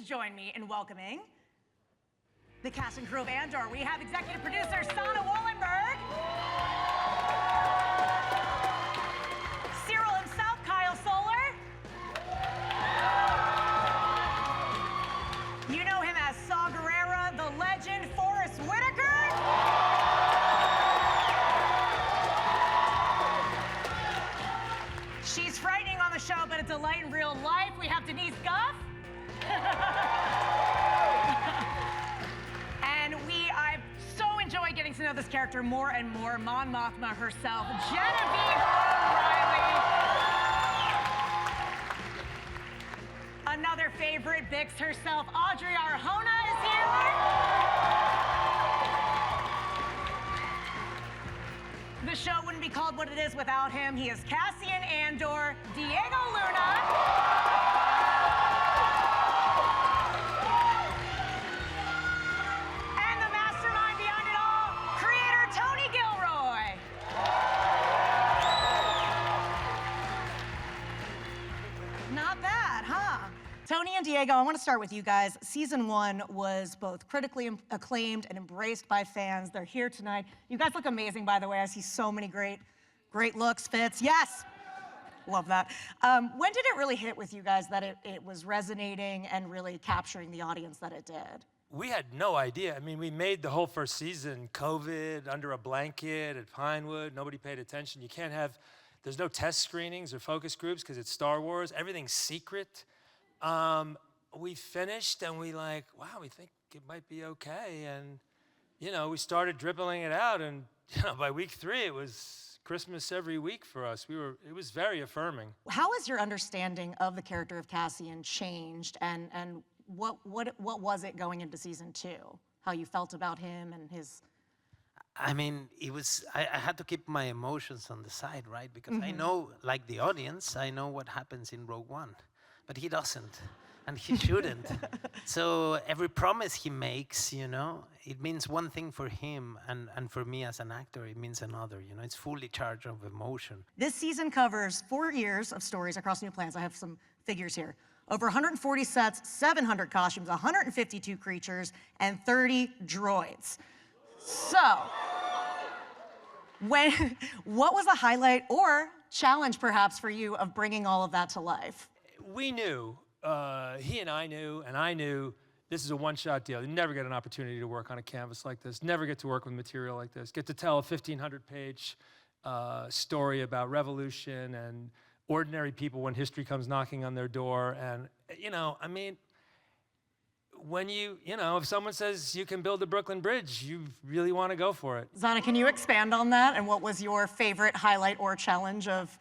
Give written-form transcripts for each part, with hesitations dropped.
join me in welcoming the cast and crew of Andor. We have executive producer Sana Wallenberg, Cyril himself, Kyle Solar. You know him as Saw Gerrera, the legend Forrest Whitaker. She's frightening on the show, but a delight in real life. We have Denise Gough. And I so enjoy getting to know this character more and more. Mon Mothma herself, Genevieve O'Reilly. Another favorite, Bix herself, Adria Arjona is here. The show wouldn't be called what it is without him. He is Cassian Andor, Diego Luna. And the mastermind behind it all, creator Tony Gilroy. Not bad, huh? Tony and Diego, I want to start with you guys. Season 1 was both critically acclaimed and embraced by fans. They're here tonight. You guys look amazing, by the way. I see so many great looks, fits. Yes, love that. When did it really hit with you guys that it was resonating and really capturing the audience that it did? We had no idea. I mean, we made the whole first season, COVID, under a blanket at Pinewood. Nobody paid attention. You can't have, there's no test screenings or focus groups because it's Star Wars. Everything's secret. We finished and we wow, we think it might be okay. And, we started dribbling it out. And, by week 3, it was Christmas every week for us. It was very affirming. How has your understanding of the character of Cassian changed? And what was it going into season 2? How you felt about him and his... I mean, I had to keep my emotions on the side, right? Because I know, like the audience, I know what happens in Rogue One. But he doesn't, and he shouldn't. So every promise he makes, it means one thing for him, and for me as an actor, it means another. It's fully charged of emotion. This season covers 4 years of stories across new planets. I have some figures here. Over 140 sets, 700 costumes, 152 creatures, and 30 droids. So, what was the highlight or challenge, perhaps, for you of bringing all of that to life? We knew, he and I knew, this is a one-shot deal. You never get an opportunity to work on a canvas like this, never get to work with material like this, get to tell a 1,500-page story about revolution and ordinary people when history comes knocking on their door. And, I mean, when if someone says you can build the Brooklyn Bridge, you really want to go for it. Zana, can you expand on that? And what was your favorite highlight or challenge of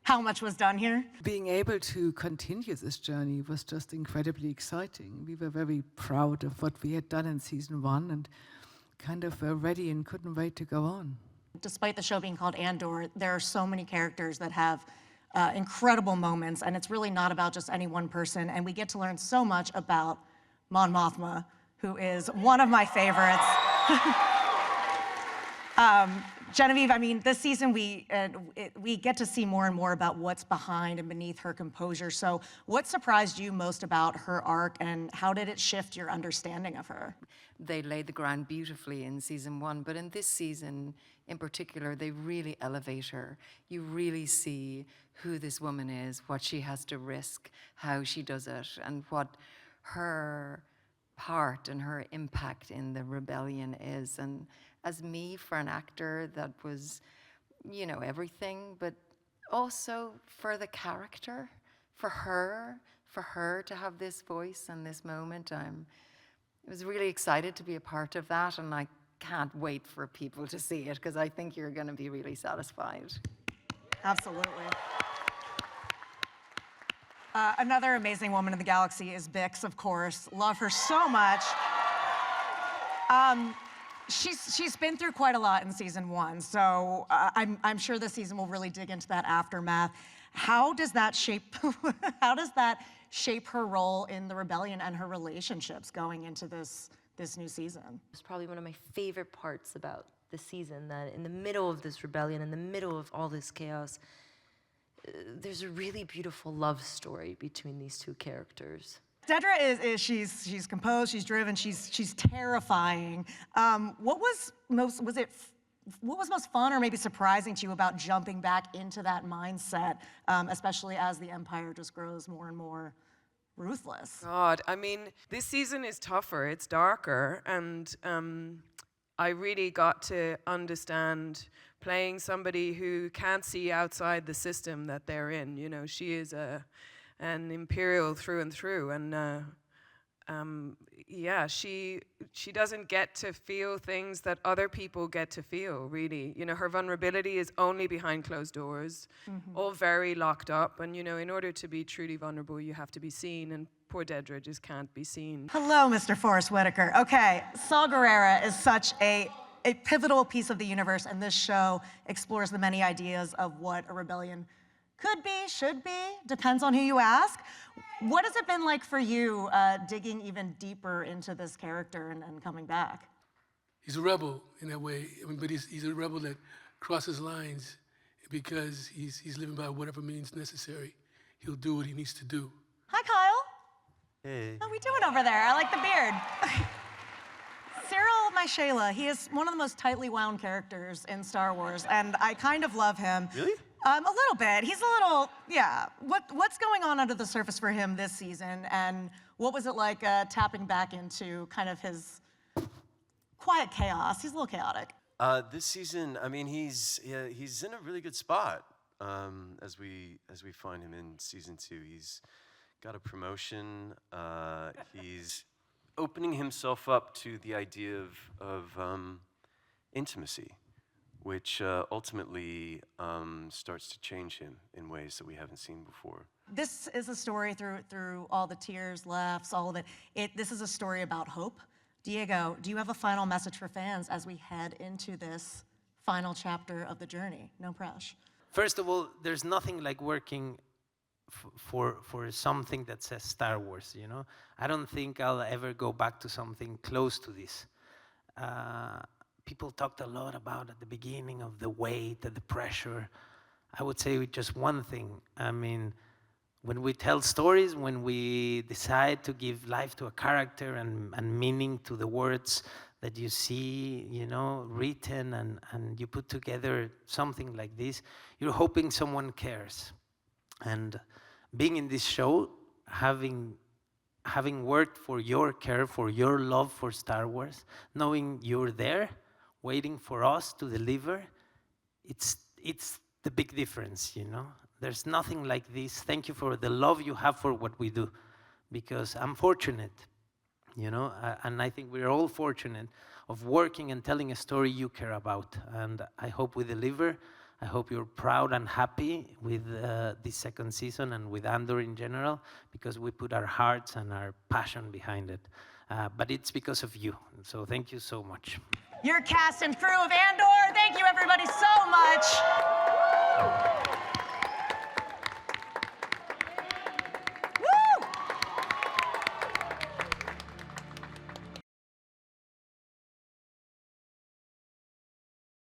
how much was done here? Being able to continue this journey was just incredibly exciting. We were very proud of what we had done in season 1 and kind of were ready and couldn't wait to go on. Despite the show being called Andor, there are so many characters that have incredible moments, and it's really not about just any one person, and we get to learn so much about Mon Mothma, who is one of my favorites. Genevieve, I mean, this season we get to see more and more about what's behind and beneath her composure. So what surprised you most about her arc, and how did it shift your understanding of her? They laid the ground beautifully in season 1, but in this season in particular, they really elevate her. You really see who this woman is, what she has to risk, how she does it, and what her part and her impact in the rebellion is. And as me, for an actor, that was, everything, but also for the character, for her to have this voice and this moment. I was really excited to be a part of that, and I can't wait for people to see it, because I think you're going to be really satisfied. Absolutely. Another amazing woman in the galaxy is Bix, of course. Love her so much. She's been through quite a lot in season 1, so I'm sure this season will really dig into that aftermath. How does that shape her role in the rebellion and her relationships going into this new season? It's probably one of my favorite parts about the season, that in the middle of this rebellion, in the middle of all this chaos, there's a really beautiful love story between these two characters. Dedra she's composed, she's driven, she's terrifying. What was most fun or maybe surprising to you about jumping back into that mindset, especially as the Empire just grows more and more ruthless? God, I mean, this season is tougher, it's darker, and I really got to understand playing somebody who can't see outside the system that they're in. You know, she is an Imperial through and through, and yeah, she doesn't get to feel things that other people get to feel, really. You know, her vulnerability is only behind closed doors, all very locked up, and you know, in order to be truly vulnerable, you have to be seen, and poor Dedra just can't be seen. Hello, Mr. Forrest Whitaker. Okay, Saw Gerrera is such a pivotal piece of the universe, and this show explores the many ideas of what a rebellion could be, should be, depends on who you ask. What has it been like for you digging even deeper into this character and coming back? He's a rebel in that way, I mean, but he's a rebel that crosses lines because he's living by whatever means necessary. He'll do what he needs to do. Hi, Kyle. Hey. How are we doing over there? I like the beard. Cyril Maishela, he is one of the most tightly wound characters in Star Wars, and I kind of love him. Really? A little bit. He's a little, yeah. What's going on under the surface for him this season, and what was it like tapping back into kind of his quiet chaos? He's a little chaotic. This season, I mean, he's in a really good spot as we find him in season 2. He's got a promotion. He's opening himself up to the idea of intimacy, which ultimately starts to change him in ways that we haven't seen before. This is a story through all the tears, laughs, all of it. This is a story about hope. Diego, do you have a final message for fans as we head into this final chapter of the journey? No pressure. First of all, there's nothing like working for something that says Star Wars, you know? I don't think I'll ever go back to something close to this. People talked a lot about at the beginning of the weight and the pressure. I would say just one thing. I mean, when we tell stories, when we decide to give life to a character and meaning to the words that you see, you know, written, and you put together something like this, you're hoping someone cares. And being in this show, having worked for your care, for your love for Star Wars, knowing you're there, waiting for us to deliver, it's the big difference, you know? There's nothing like this. Thank you for the love you have for what we do, because I'm fortunate, you know, and I think we're all fortunate of working and telling a story you care about, and I hope we deliver. I hope you're proud and happy with this second season and with Andor in general, because we put our hearts and our passion behind it. But it's because of you, so thank you so much. Your cast and crew of Andor, thank you everybody so much.